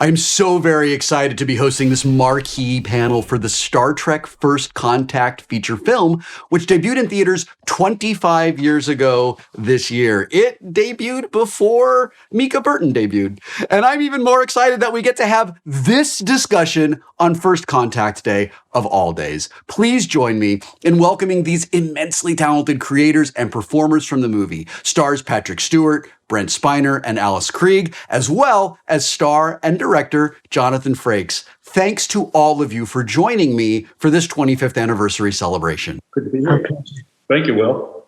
I'm so very excited to be hosting this marquee panel for the Star Trek First Contact feature film, which debuted in theaters 25 years ago this year. It debuted before Mika Burton debuted. And I'm even more excited that we get to have this discussion on First Contact Day of all days. Please join me in welcoming these immensely talented creators and performers from the movie. Stars Patrick Stewart, Brent Spiner, and Alice Krige, as well as star and director Jonathan Frakes. Thanks to all of you for joining me for this 25th anniversary celebration. Good to be here. Thank you, Will.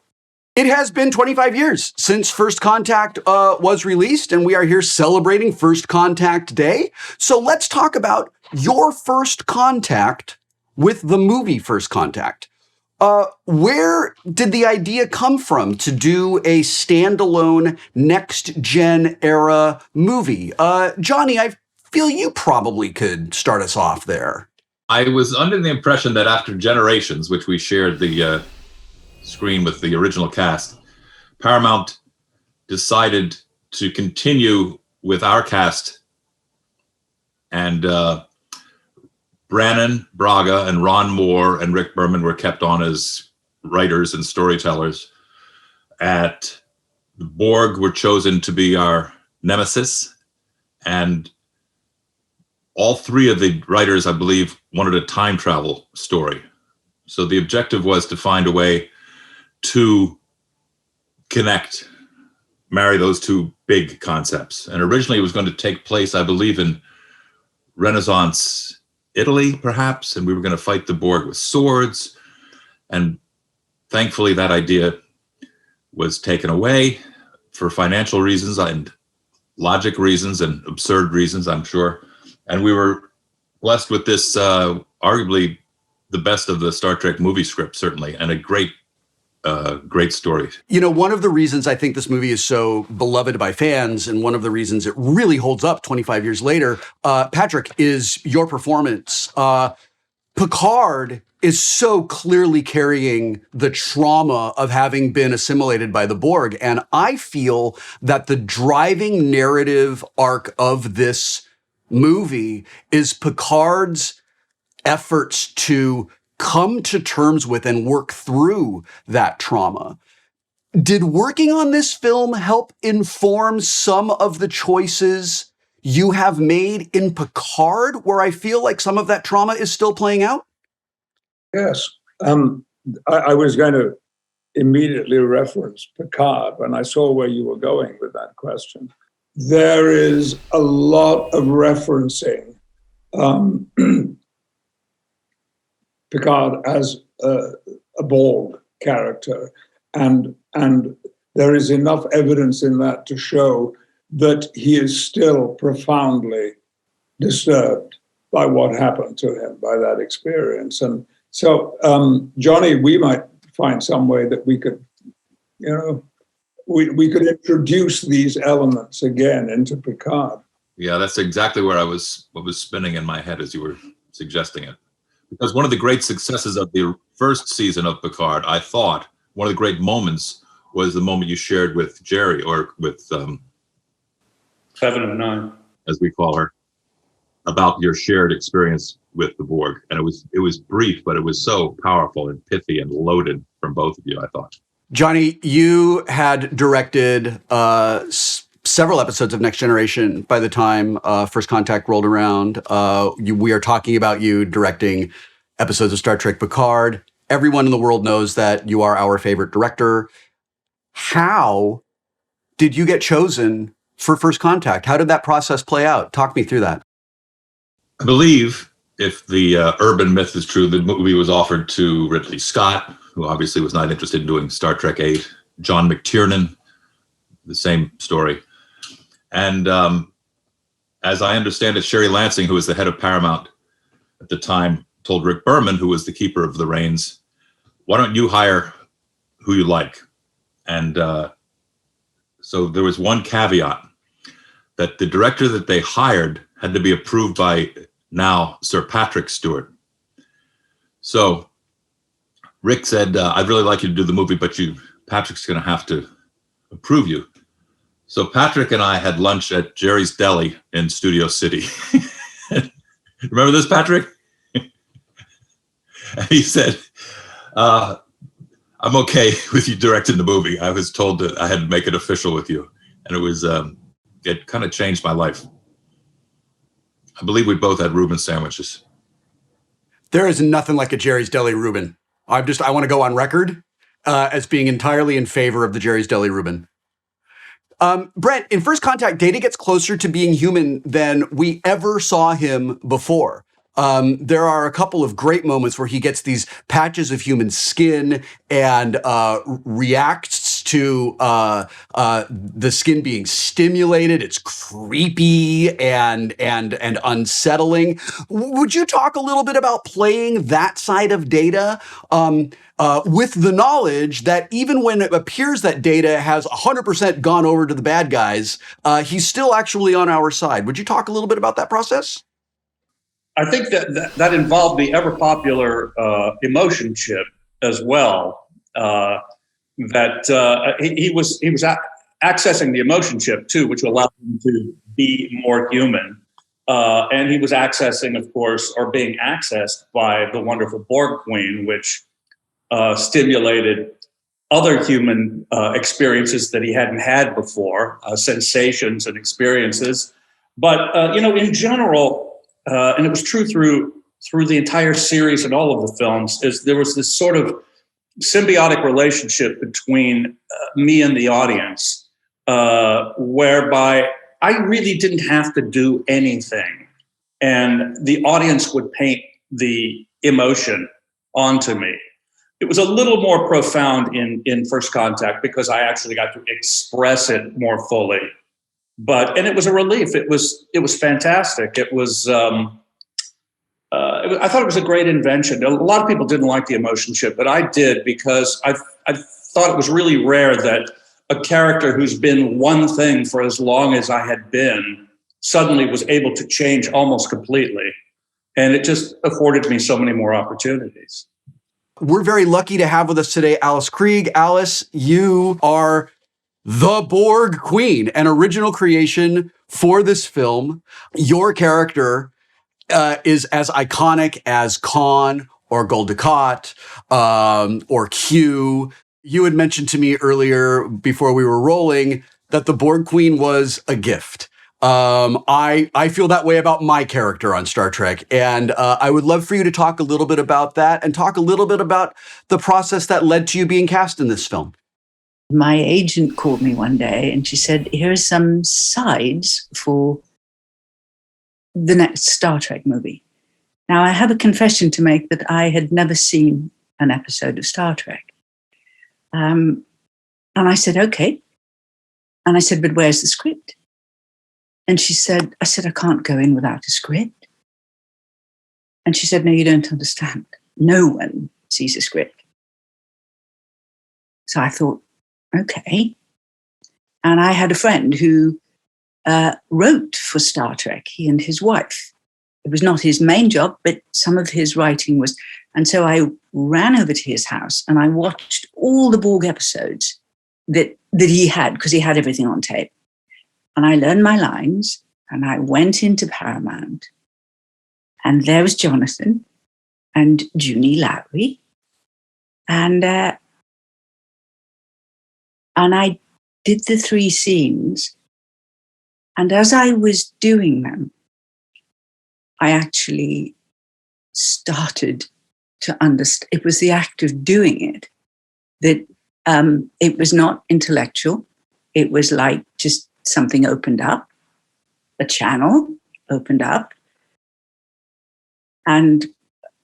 It has been 25 years since First Contact was released, and we are here celebrating First Contact Day. So let's talk about your first contact with the movie First Contact. Where did the idea come from to do a standalone next-gen era movie? Johnny, I feel you probably could start us off there. I was under the impression that after Generations, which we shared the screen with the original cast, Paramount decided to continue with our cast, and Brannon Braga and Ron Moore and Rick Berman were kept on as writers and storytellers. The Borg were chosen to be our nemesis, and all three of the writers, I believe, wanted a time travel story. So the objective was to find a way to marry those two big concepts. And originally it was going to take place, I believe, in Renaissance Italy, perhaps, and we were going to fight the Borg with swords. And thankfully that idea was taken away for financial reasons and logic reasons and absurd reasons, I'm sure. And we were blessed with this, arguably the best of the Star Trek movie script, certainly, and a great story. You know, one of the reasons I think this movie is so beloved by fans, and one of the reasons it really holds up 25 years later, Patrick, is your performance. Picard is so clearly carrying the trauma of having been assimilated by the Borg. And I feel that the driving narrative arc of this movie is Picard's efforts to come to terms with and work through that trauma. Did working on this film help inform some of the choices you have made in Picard, where I feel like some of that trauma is still playing out? Yes. I was going to immediately reference Picard when I saw where you were going with that question. There is a lot of referencing Picard as a Borg character, and there is enough evidence in that to show that he is still profoundly disturbed by what happened to him, by that experience. And so, Johnny, we might find some way that we could, we could introduce these elements again into Picard. Yeah, that's exactly what was spinning in my head as you were suggesting it. Because one of the great successes of the first season of Picard, I thought, one of the great moments was the moment you shared with Jerry, or with 7 of 9, as we call her, about your shared experience with the Borg. And it was brief, but it was so powerful and pithy and loaded from both of you, I thought. Johnny, you had directed several episodes of Next Generation by the time First Contact rolled around. We are talking about you directing episodes of Star Trek Picard. Everyone in the world knows that you are our favorite director. How did you get chosen for First Contact? How did that process play out? Talk me through that. I believe, if the urban myth is true, the movie was offered to Ridley Scott, who obviously was not interested in doing Star Trek VIII. John McTiernan, the same story. And as I understand it, Sherry Lansing, who was the head of Paramount at the time, told Rick Berman, who was the keeper of the reins, why don't you hire who you like? And so there was one caveat, that the director that they hired had to be approved by now Sir Patrick Stewart. So Rick said, I'd really like you to do the movie, but Patrick's going to have to approve you. So Patrick and I had lunch at Jerry's Deli in Studio City. Remember this, Patrick? And he said, I'm okay with you directing the movie. I was told that I had to make it official with you. And it was, it kind of changed my life. I believe we both had Reuben sandwiches. There is nothing like a Jerry's Deli Reuben. I want to go on record as being entirely in favor of the Jerry's Deli Reuben. Brent, in First Contact, Data gets closer to being human than we ever saw him before. There are a couple of great moments where he gets these patches of human skin and reacts to the skin being stimulated. It's creepy and unsettling. Would you talk a little bit about playing that side of Data with the knowledge that even when it appears that Data has 100% gone over to the bad guys, he's still actually on our side? Would you talk a little bit about that process? I think that involved the ever popular emotion chip as well. He was accessing the emotion chip too, which allowed him to be more human. And he was accessing, of course, or being accessed by the wonderful Borg Queen, which stimulated other human experiences that he hadn't had before, sensations and experiences. But in general. And it was true through the entire series and all of the films, is there was this sort of symbiotic relationship between me and the audience, whereby I really didn't have to do anything. And the audience would paint the emotion onto me. It was a little more profound in First Contact because I actually got to express it more fully. And it was a relief. It was fantastic. It was. I thought it was a great invention. A lot of people didn't like the emotion chip, but I did because I thought it was really rare that a character who's been one thing for as long as I had been suddenly was able to change almost completely, and it just afforded me so many more opportunities. We're very lucky to have with us today Alice Krige. Alice, you are the Borg Queen, an original creation for this film. Your character is as iconic as Khan or Gul Dukat or Q. You had mentioned to me earlier before we were rolling that the Borg Queen was a gift. I feel that way about my character on Star Trek, and I would love for you to talk a little bit about that and talk a little bit about the process that led to you being cast in this film. My agent called me one day and she said, here are some sides for the next Star Trek movie. Now, I have a confession to make that I had never seen an episode of Star Trek. And I said, okay. And I said, but where's the script? And I said, I can't go in without a script. And she said, no, you don't understand. No one sees a script. So I thought, okay. And I had a friend who wrote for Star Trek, he and his wife. It was not his main job, but some of his writing was. And so I ran over to his house and I watched all the Borg episodes that he had, because he had everything on tape. And I learned my lines and I went into Paramount and there was Jonathan and Junie Lowry. And I did the 3 scenes. And as I was doing them, I actually started to understand. It was the act of doing it that it was not intellectual. It was like just something opened up, a channel opened up, and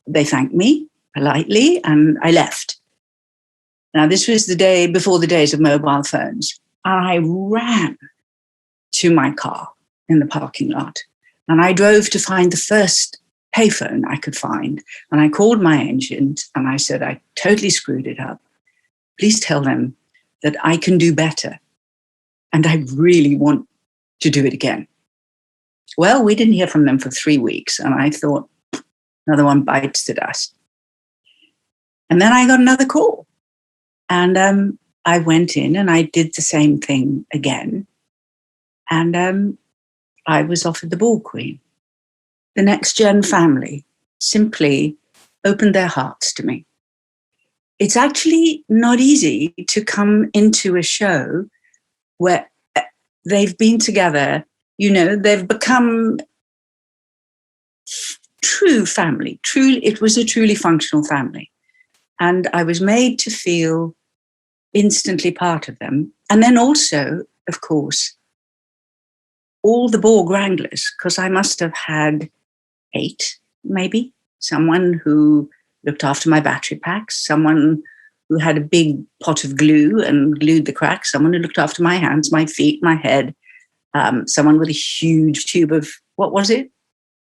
they thanked me politely, and I left. Now, this was the day before the days of mobile phones. I ran to my car in the parking lot, and I drove to find the first payphone I could find. And I called my agent and I said, I totally screwed it up. Please tell them that I can do better. And I really want to do it again. Well, we didn't hear from them for 3 weeks. And I thought, another one bites the dust. And then I got another call. And I went in and I did the same thing again. And I was offered the Borg Queen. The Next Gen family simply opened their hearts to me. It's actually not easy to come into a show where they've been together, they've become true family. It was a truly functional family. And I was made to feel instantly part of them. And then also, of course, all the Borg wranglers, because I must have had 8, maybe. Someone who looked after my battery packs, someone who had a big pot of glue and glued the cracks, someone who looked after my hands, my feet, my head, someone with a huge tube of, what was it?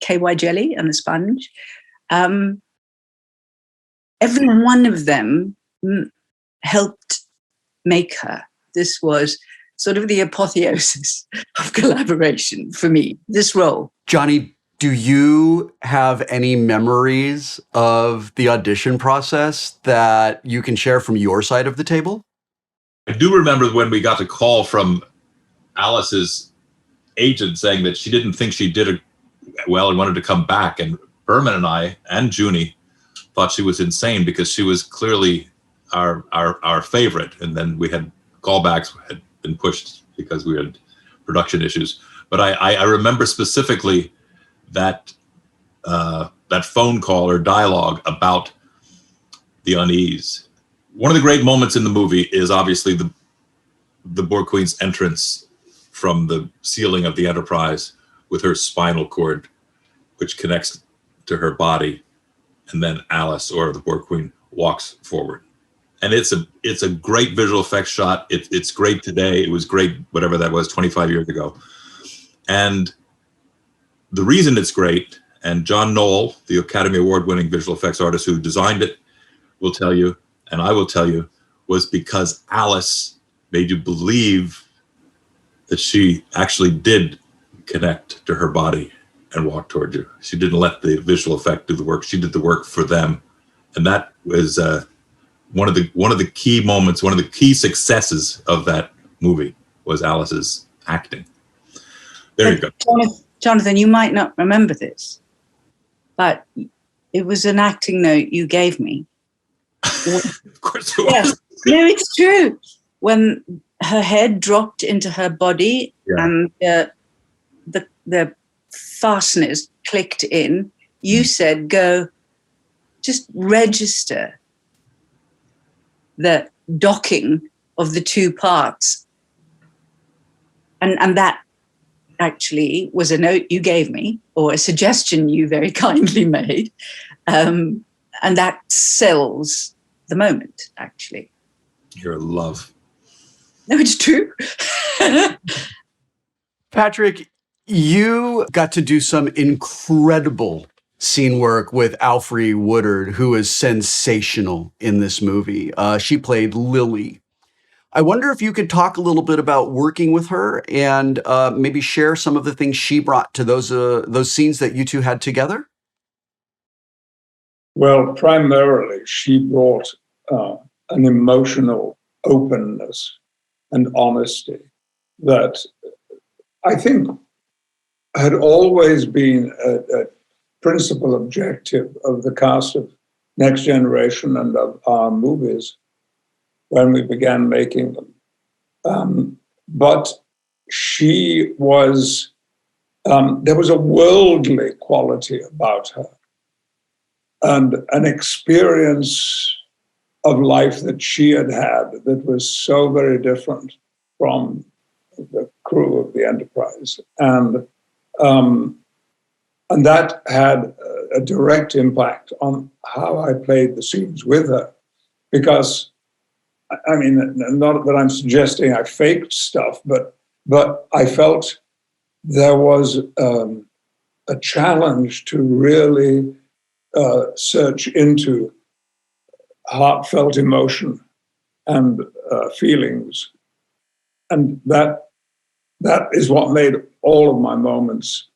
KY jelly and a sponge. Every one of them helped make her. This was sort of the apotheosis of collaboration for me, this role. Johnny, do you have any memories of the audition process that you can share from your side of the table? I do remember when we got a call from Alice's agent saying that she didn't think she did it well and wanted to come back. And Berman and I and Junie thought she was insane because she was clearly our favorite. And then we had callbacks had been pushed because we had production issues. But I remember specifically that phone call or dialogue about the unease. One of the great moments in the movie is obviously the Borg Queen's entrance from the ceiling of the Enterprise with her spinal cord, which connects to her body, and then Alice, or the Borg Queen, walks forward. And it's a great visual effects shot. It's great today. It was great, whatever that was, 25 years ago. And the reason it's great, and John Knoll, the Academy Award-winning visual effects artist who designed it, will tell you, and I will tell you, was because Alice made you believe that she actually did connect to her body and walk toward you. She didn't let the visual effect do the work. She did the work for them. And that was one of the key moments, one of the key successes of that movie was Alice's acting. There you go. Jonathan, you might not remember this, but it was an acting note you gave me. Of course it was. Yes. No, it's true. When her head dropped into her body and the fasteners clicked in, you said, go, just register the docking of the two parts. And that actually was a note you gave me, or a suggestion you very kindly made. And that sells the moment, actually. You're a love. No, it's true. Patrick, you got to do some incredible scene work with Alfre Woodard, who is sensational in this movie. She played Lily. I wonder if you could talk a little bit about working with her and maybe share some of the things she brought to those scenes that you two had together. Well, primarily, she brought an emotional openness and honesty that I think had always been a principal objective of the cast of Next Generation and of our movies when we began making them. But she was, there was a worldly quality about her and an experience of life that she had that was so very different from the crew of the Enterprise. And that had a direct impact on how I played the scenes with her. Because, I mean, not that I'm suggesting I faked stuff, but I felt there was a challenge to really search into heartfelt emotion and feelings. And that is what made all of my moments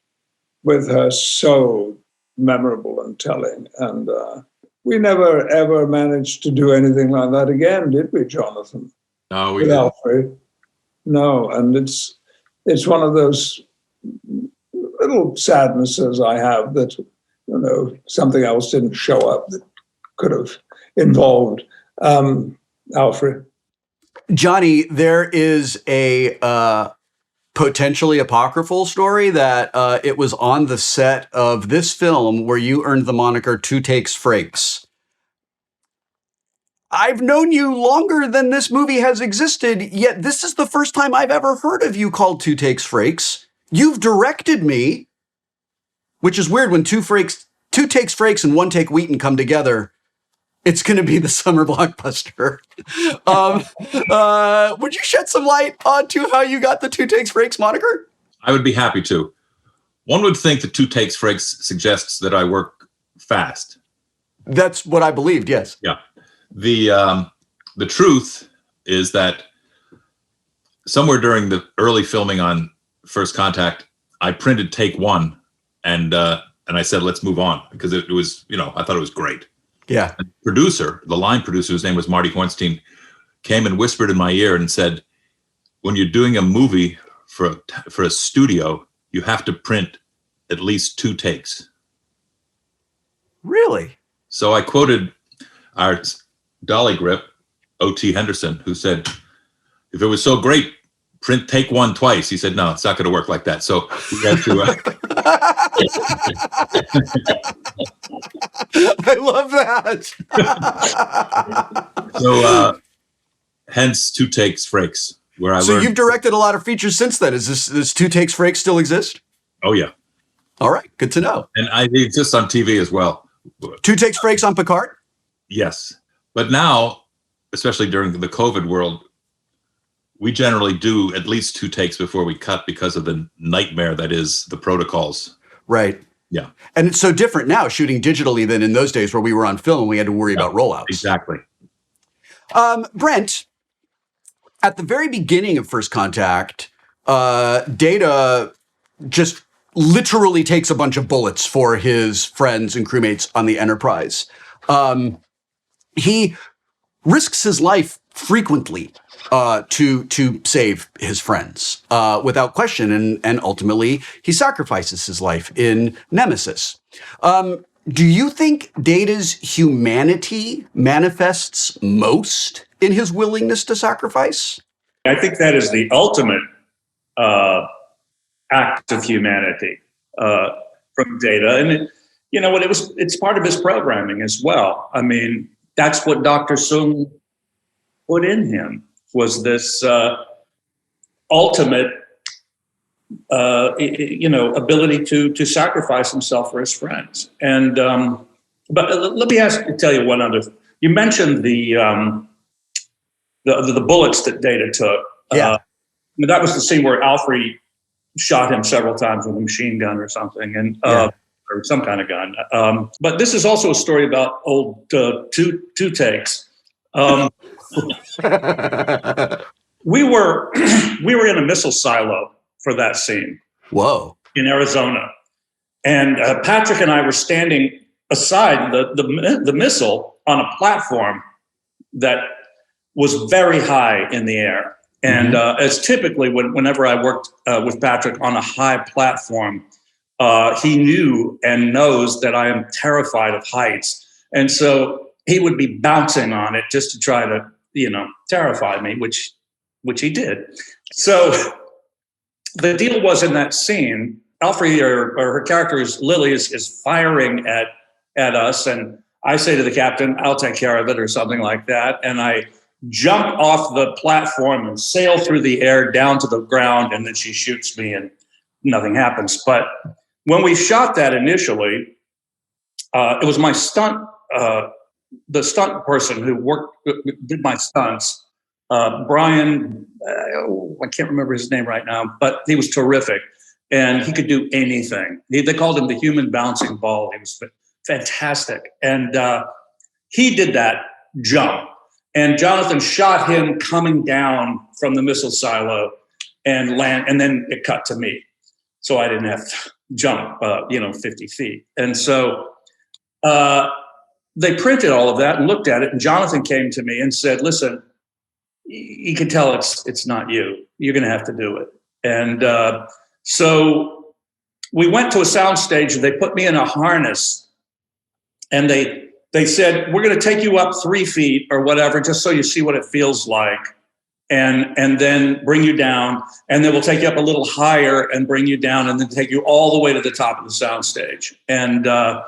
with her so memorable and telling. And we never, ever managed to do anything like that again, did we, Jonathan? No, we with didn't. Alfred? No, and it's it's one of those little sadnesses I have that, something else didn't show up that could have involved Alfred. Johnny, there is a potentially apocryphal story that it was on the set of this film where you earned the moniker Two Takes Frakes. I've known you longer than this movie has existed, yet this is the first time I've ever heard of you called Two Takes Frakes. You've directed me, which is weird when Two Takes Frakes and One Take Wheaton come together. It's going to be the summer blockbuster. Would you shed some light onto how you got the Two Takes Frakes moniker? I would be happy to. One would think that Two Takes Frakes suggests that I work fast. That's what I believed, yes. Yeah. The truth is that somewhere during the early filming on First Contact, I printed take one and I said, let's move on, because it was, I thought it was great. Yeah. And the line producer, whose name was Marty Hornstein, came and whispered in my ear and said, when you're doing a movie for a studio, you have to print at least 2 takes. Really? So I quoted our dolly grip, O.T. Henderson, who said, if it was so great, print take one twice. He said, no, it's not going to work like that. So we had to... I love that. So hence Two Takes Frakes, where I learned... So you've directed a lot of features since then. Does Two Takes Frakes still exist? Oh, yeah. All right, good to know. And it exists on TV as well. Two Takes Frakes on Picard? Yes. But now, especially during the COVID world, we generally do at least 2 takes before we cut because of the nightmare that is the protocols. Right. Yeah. And it's so different now shooting digitally than in those days where we were on film and we had to worry about rollouts. Exactly. Brent, at the very beginning of First Contact, Data just literally takes a bunch of bullets for his friends and crewmates on the Enterprise. He risks his life frequently to save his friends without question, and ultimately he sacrifices his life in Nemesis. Do you think Data's humanity manifests most in his willingness to sacrifice? I think that is the ultimate act of humanity from Data, and it's part of his programming as well. I mean, that's what Dr. Soong put in him, was this ultimate, ability to sacrifice himself for his friends. And but let me tell you one other. You mentioned the bullets that Data took. Yeah. That was the scene where Alfred shot him several times with a machine gun or something, and or some kind of gun. But this is also a story about old two takes. We were in a missile silo for that scene. Whoa. In Arizona, and Patrick and I were standing aside the missile on a platform that was very high in the air. And as typically whenever I worked with Patrick on a high platform, he knew and knows that I am terrified of heights, and so he would be bouncing on it just to try to, terrify me, which he did. So the deal was, in that scene, Alfred, or her character is Lily, is firing at us, and I say to the captain, "I'll take care of it," or something like that, and I jump off the platform and sail through the air down to the ground, and then she shoots me and nothing happens. But when we shot that initially, it was my stunt, the stunt person who did my stunts, Brian, I can't remember his name right now, but he was terrific, and he could do anything. They called him the human bouncing ball. He was fantastic. And he did that jump. And Jonathan shot him coming down from the missile silo and then it cut to me. So I didn't have to jump, 50 feet. And so they printed all of that and looked at it. And Jonathan came to me and said, "Listen, you can tell it's not you. You're going to have to do it." And so we went to a soundstage and they put me in a harness, and they said, we're going to take you up 3 feet or whatever, just so you see what it feels like. And then bring you down, and then we'll take you up a little higher and bring you down, and then take you all the way to the top of the soundstage. And I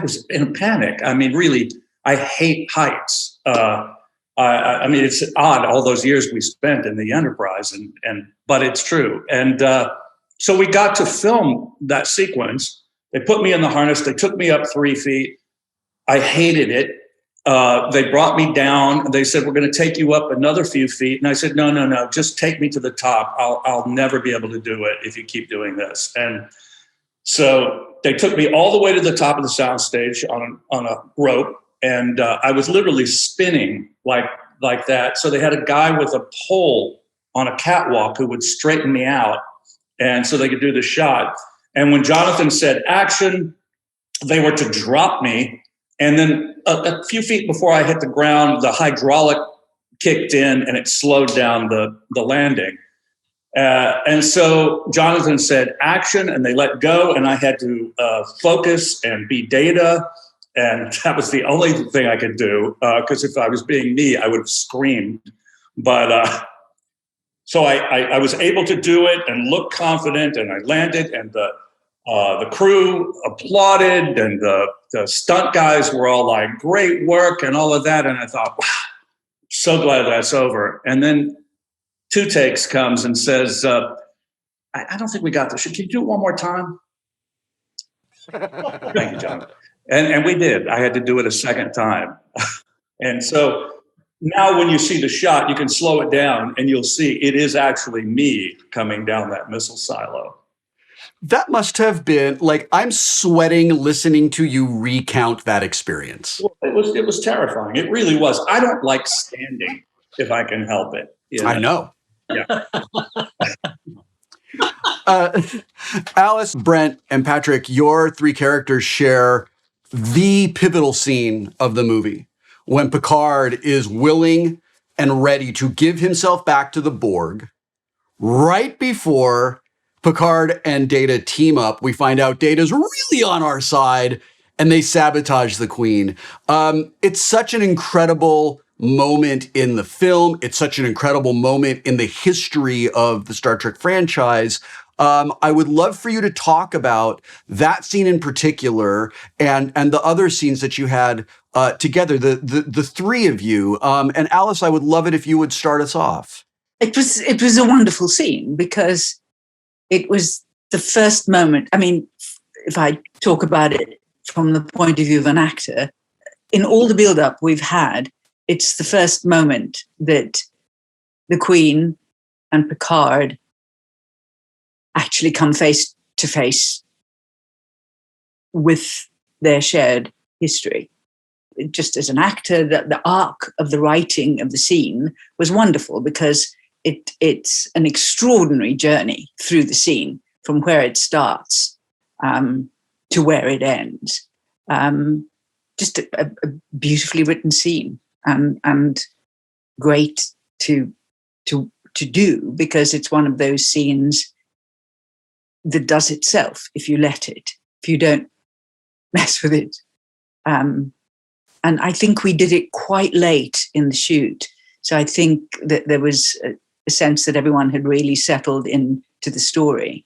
was in a panic. I mean, really, I hate heights. I mean, it's odd, all those years we spent in the Enterprise, but it's true. And so we got to film that sequence. They put me in the harness. They took me up 3 feet. I hated it. They brought me down. They said, we're going to take you up another few feet. And I said, no, just take me to the top. I'll never be able to do it if you keep doing this. And so they took me all the way to the top of the soundstage on a rope. And I was literally spinning like that. So they had a guy with a pole on a catwalk who would straighten me out, and so they could do the shot. And when Jonathan said action, they were to drop me. And then a few feet before I hit the ground, the hydraulic kicked in and it slowed down the landing. And so Jonathan said action, and they let go, and I had to focus and be Data. And that was the only thing I could do, because if I was being me, I would have screamed. But so I was able to do it and look confident, and I landed, and the crew applauded, and the stunt guys were all like, great work and all of that. And I thought, wow, so glad that's over. And then 2 Takes comes and says, I don't think we got this. Can you do it one more time? Thank you, John. And we did. I had to do it a second time. And so now when you see the shot, you can slow it down and you'll see it is actually me coming down that missile silo. That must have been like, I'm sweating listening to you recount that experience. Well, it was terrifying. It really was. I don't like standing if I can help it. You know? I know. Yeah. Alice, Brent, and Patrick, your 3 characters share the pivotal scene of the movie when Picard is willing and ready to give himself back to the Borg. Right before Picard and Data team up, we find out Data's really on our side and they sabotage the Queen. It's such an incredible moment in the film. It's such an incredible moment in the history of the Star Trek franchise. I would love for you to talk about that scene in particular and the other scenes that you had together, the 3 of you. And Alice, I would love it if you would start us off. It was a wonderful scene because it was the first moment. I mean, if I talk about it from the point of view of an actor, in all the build-up we've had, it's the first moment that the Queen and Picard actually come face to face with their shared history. Just as an actor, the arc of the writing of the scene was wonderful because it's an extraordinary journey through the scene from where it starts to where it ends. Just a beautifully written scene and great to do because it's one of those scenes that does itself if you let it, if you don't mess with it. And I think we did it quite late in the shoot. So I think that there was a sense that everyone had really settled into the story.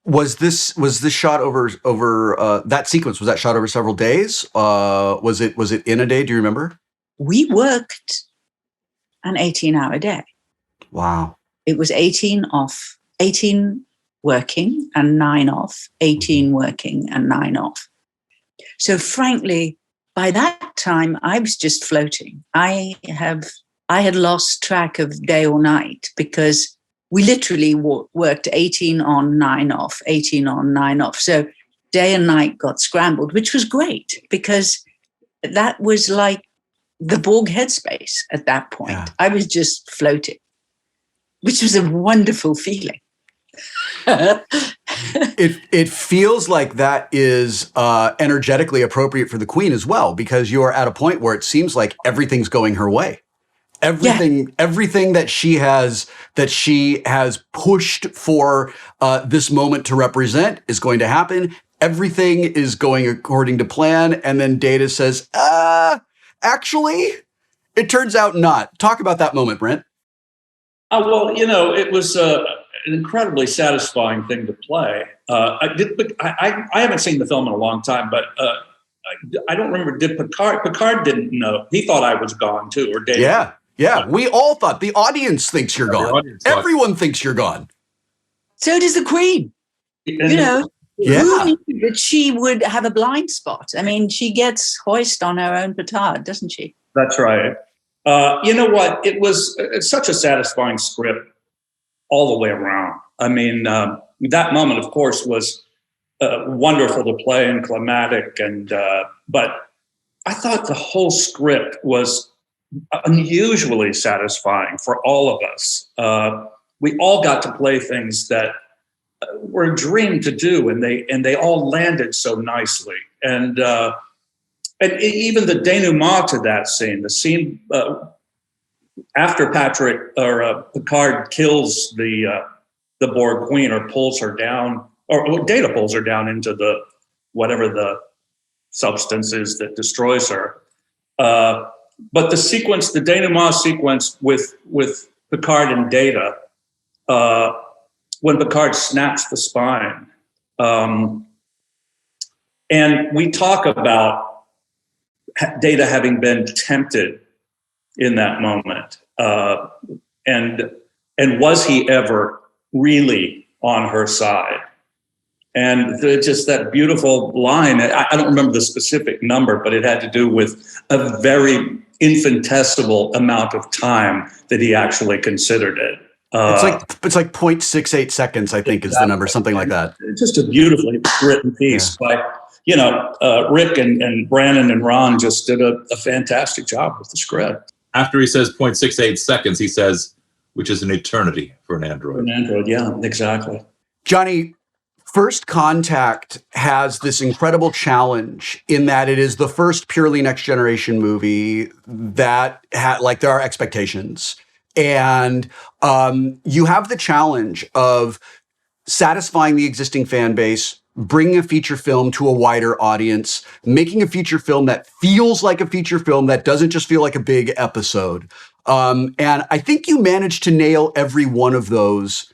Was this shot over that sequence? Was that shot over several days? Was it in a day? Do you remember? We worked an 18-hour day. Wow. It was 18 off, 18 working and 9 off, 18 working and 9 off. So frankly, by that time, I was just floating. I had lost track of day or night because we literally worked 18 on, 9 off, 18 on, 9 off. So day and night got scrambled, which was great because that was like the Borg headspace at that point. Yeah. I was just floating, which was a wonderful feeling. It feels like that is energetically appropriate for the Queen as well, because you're at a point where it seems like everything's going her way. Everything that she has pushed for this moment to represent is going to happen. Everything is going according to plan, and then Data says, actually, it turns out not. Talk about that moment, Brent. Well, it was an incredibly satisfying thing to play. I haven't seen the film in a long time, but I don't remember. Did Picard didn't know? He thought I was gone too, or Data. Yeah. We all thought. The audience thinks you're gone. Everyone thinks you're gone. So does the Queen. Who knew that she would have a blind spot? I mean, she gets hoist on her own petard, doesn't she? That's right. You know what? It's such a satisfying script all the way around. I mean, that moment, of course, was wonderful to play and climatic, but I thought the whole script was unusually satisfying for all of us. We all got to play things that were a dream to do, and they all landed so nicely. And even the denouement to that scene, the scene after Picard kills the Borg Queen, or pulls her down, or Data pulls her down into whatever the substance is that destroys her. But the denouement sequence with Picard and Data, when Picard snaps the spine. And we talk about Data having been tempted in that moment. And was he ever really on her side? And just that beautiful line, I don't remember the specific number, but it had to do with a very infinitesimal amount of time that he actually considered it. It's like 0.68 seconds, I think, is the number, something like that. Just a beautifully written piece by, Rick and Brandon and Ron just did a fantastic job with the script. After he says 0.68 seconds, he says, which is an eternity for an android. An android, yeah, exactly. Johnny, First Contact has this incredible challenge in that it is the first purely Next Generation movie that there are expectations. And you have the challenge of satisfying the existing fan base, bringing a feature film to a wider audience, making a feature film that feels like a feature film, that doesn't just feel like a big episode. And I think you managed to nail every one of those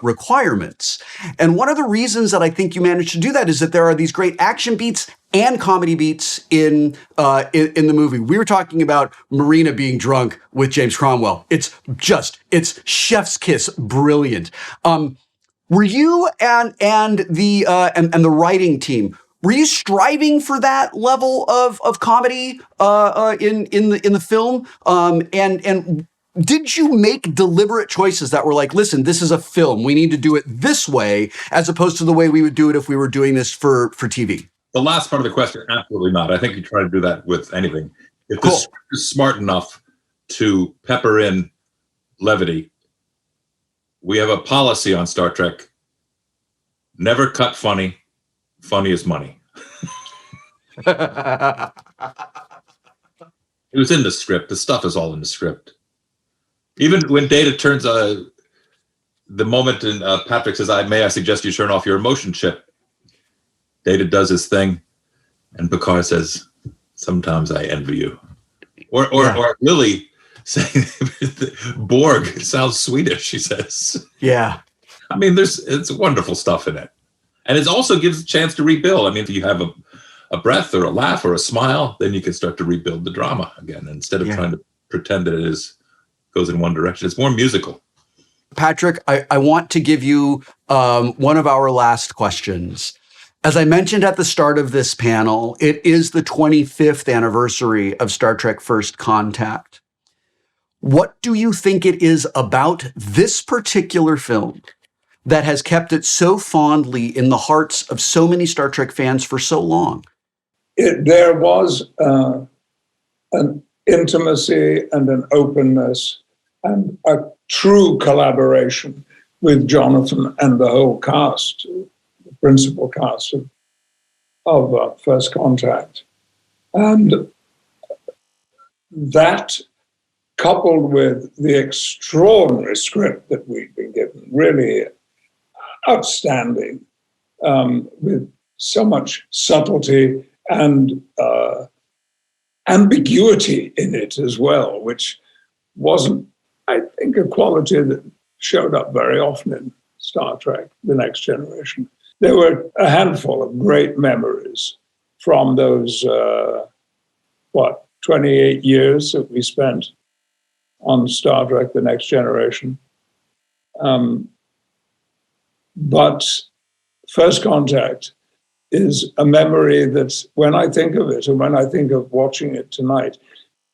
requirements. And one of the reasons that I think you managed to do that is that there are these great action beats and comedy beats in the movie. We were talking about Marina being drunk with James Cromwell. It's chef's kiss brilliant. Were you and the writing team, were you striving for that level of comedy in the film? And did you make deliberate choices that were like, listen, this is a film, we need to do it this way, as opposed to the way we would do it if we were doing this for TV? The last part of the question, absolutely not. I think you try to do that with anything. If the script is smart enough to pepper in levity, we have a policy on Star Trek: never cut funny. Funny is money. It was in the script. The stuff is all in the script. Even when Data turns, the moment in Patrick says, may I suggest you turn off your emotion chip? Data does his thing, and Picard says, sometimes I envy you. Or Lily saying, Borg sounds Swedish, she says. Yeah. I mean, it's wonderful stuff in it. And it also gives a chance to rebuild. I mean, if you have a breath or a laugh or a smile, then you can start to rebuild the drama again, instead of trying to pretend that it goes in one direction. It's more musical. Patrick, I want to give you one of our last questions. As I mentioned at the start of this panel, it is the 25th anniversary of Star Trek First Contact. What do you think it is about this particular film that has kept it so fondly in the hearts of so many Star Trek fans for so long? There was an intimacy and an openness and a true collaboration with Jonathan and the whole cast, the principal cast of First Contact. And that coupled with the extraordinary script that we've been given, really outstanding, with so much subtlety and ambiguity in it as well, which wasn't, I think, a quality that showed up very often in Star Trek, The Next Generation. There were a handful of great memories from those, 28 years that we spent on Star Trek, The Next Generation. But First Contact is a memory that when I think of it, and when I think of watching it tonight,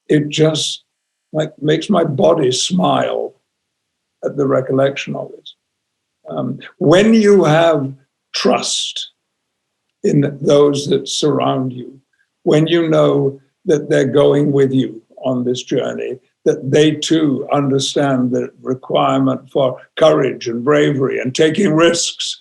it just makes my body smile at the recollection of it. When you have trust in those that surround you, when you know that they're going with you on this journey, that they too understand the requirement for courage and bravery and taking risks,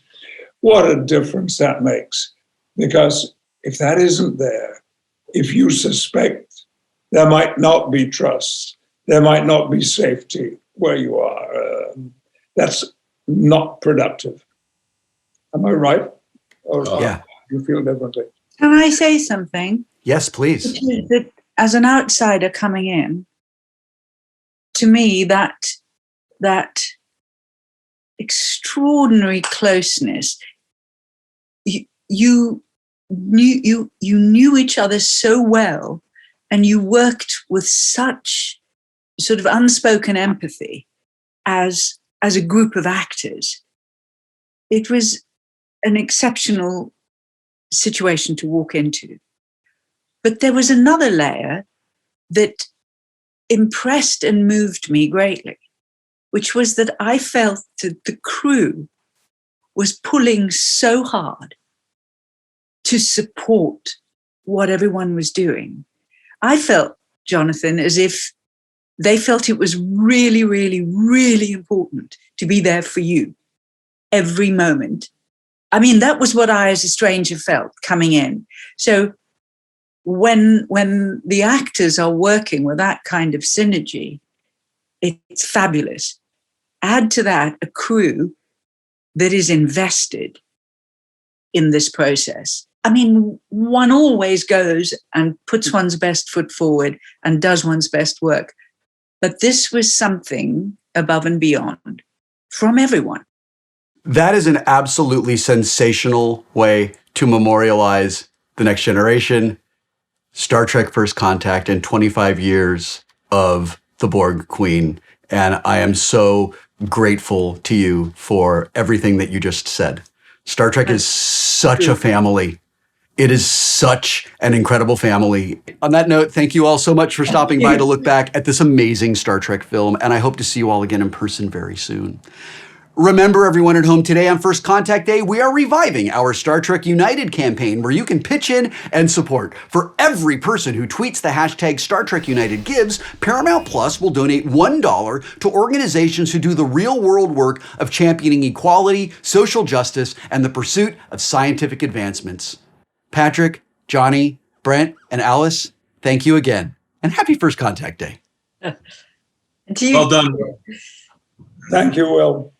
what a difference that makes. Because if that isn't there, if you suspect there might not be trust, there might not be safety where you are, that's not productive. Am I right? Or Yeah. do you feel differently? Can I say something? Yes, please. Which is that as an outsider coming in, to me, that extraordinary closeness, you knew each other so well, and you worked with such sort of unspoken empathy as a group of actors. It was an exceptional situation to walk into. But there was another layer that impressed and moved me greatly, which was that I felt that the crew was pulling so hard to support what everyone was doing. I felt, Jonathan, as if they felt it was really, really, really important to be there for you every moment. I mean, that was what I, as a stranger, felt coming in. So when the actors are working with that kind of synergy, it's fabulous. Add to that a crew that is invested in this process. I mean, one always goes and puts one's best foot forward and does one's best work. But this was something above and beyond from everyone. That is an absolutely sensational way to memorialize The Next Generation, Star Trek First Contact, and 25 years of the Borg Queen. And I am so grateful to you for everything that you just said. Star Trek is such a family. It is such an incredible family. On that note, thank you all so much for stopping by to look back at this amazing Star Trek film, and I hope to see you all again in person very soon. Remember, everyone at home, today on First Contact Day, we are reviving our Star Trek United campaign where you can pitch in and support. For every person who tweets the hashtag StarTrekUnitedGives, Paramount Plus will donate $1 to organizations who do the real-world work of championing equality, social justice, and the pursuit of scientific advancements. Patrick, Johnny, Brent, and Alice, thank you again, and happy First Contact Day. Well done. Thank you, Will.